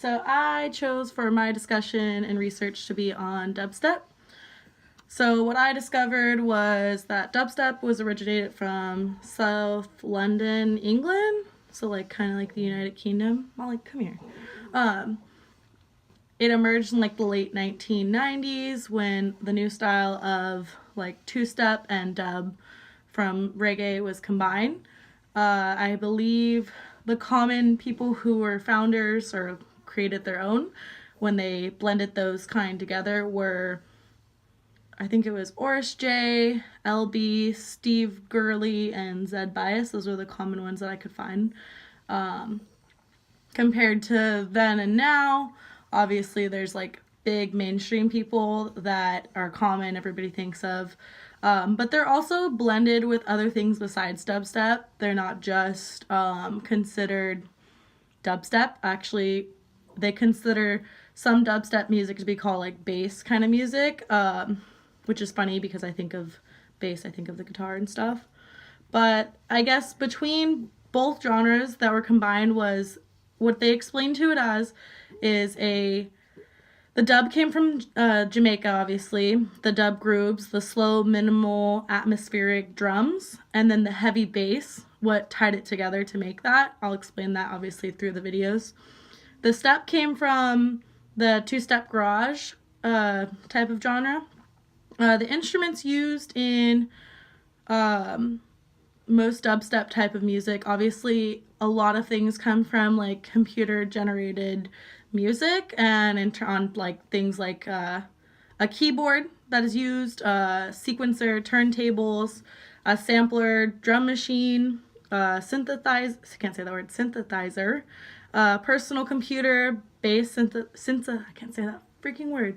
So I chose for my discussion and research to be on dubstep. So what I discovered was that dubstep was originated from South London, England. So like kind of like the United Kingdom. Molly, come here. Um, it emerged in like the late 1990s when the new style of like two-step and dub from reggae was combined. I believe the common people who were founders or created their own when they blended those kind together were, I think it was Oris J, LB, Steve Gurley, and Zed Bias. Those were the common ones that I could find. Compared to then and now, obviously there's like big mainstream people that are common, everybody thinks of. But they're also blended with other things besides dubstep. They're not just considered dubstep. Actually, they consider some dubstep music to be called like bass kind of music, which is funny because I think of bass, I think of the guitar and stuff. But I guess between both genres that were combined was what they explained to it as is the dub came from Jamaica, obviously. The dub grooves, the slow, minimal, atmospheric drums, and then the heavy bass, what tied it together to make that. I'll explain that, obviously, through the videos. The step came from the two-step garage type of genre. The instruments used in most dubstep type of music, obviously, a lot of things come from, like, computer-generated music and on like things like a keyboard that is used, sequencer, turntables, a sampler, drum machine, synthesizer, I can't say that word, synthesizer, personal computer, bass I can't say that freaking word,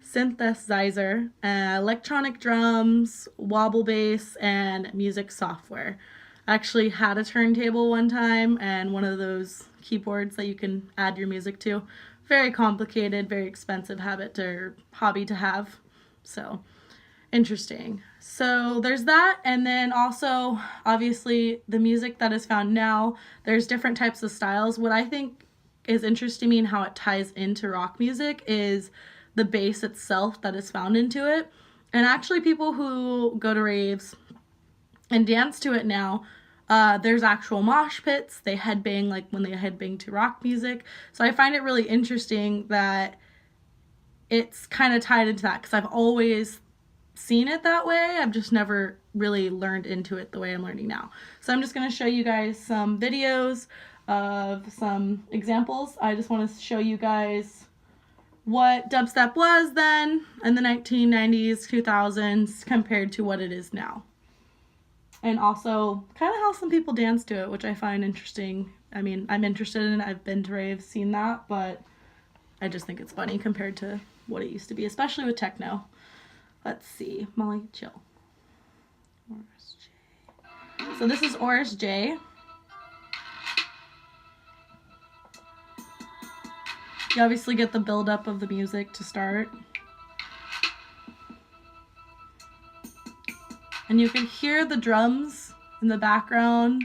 synthesizer, electronic drums, wobble bass, and music software. I actually had a turntable one time and one of those keyboards that you can add your music to. Very complicated, very expensive hobby to have. So, interesting. So there's that, and then also, obviously, the music that is found now, there's different types of styles. What I think is interesting to me and how it ties into rock music is the bass itself that is found into it. And actually, people who go to raves and dance to it now, there's actual mosh pits. They headbang like when they headbang to rock music. So I find it really interesting that it's kind of tied into that because I've always seen it that way. I've just never really learned into it the way I'm learning now. So I'm just going to show you guys some videos of some examples. I just want to show you guys what dubstep was then in the 1990s, 2000s compared to what it is now. And also kind of how some people dance to it, which I find interesting. I mean, I'm interested in it. I've been to raves, seen that, but I just think it's funny compared to what it used to be, especially with techno. Let's see. Molly, chill. Oris J. So this is Oris J. You obviously get the buildup of the music to start. And you can hear the drums in the background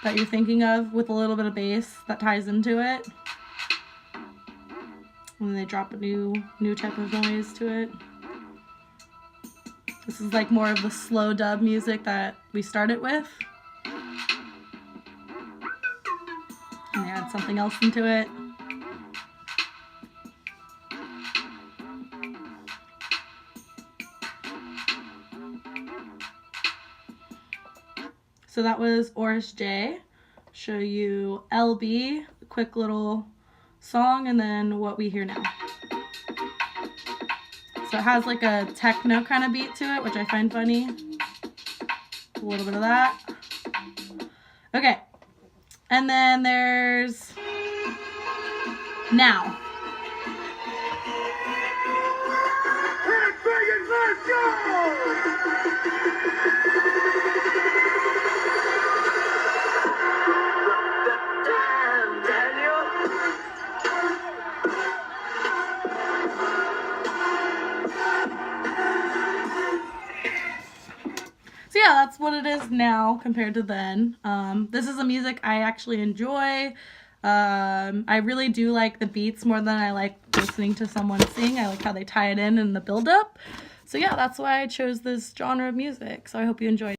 that you're thinking of with a little bit of bass that ties into it. And then they drop a new type of noise to it. This is like more of the slow dub music that we started with. And they add something else into it. So that was Oris J. Show you LB, a quick little song, and then what we hear now. So it has like a techno kind of beat to it, which I find funny. A little bit of that. Okay. And then there's Now. Let's go! So yeah, that's what it is now compared to then. This is a music I actually enjoy. I really do like the beats more than I like listening to someone sing. I like how they tie it in the build-up. So yeah, that's why I chose this genre of music. So I hope you enjoyed.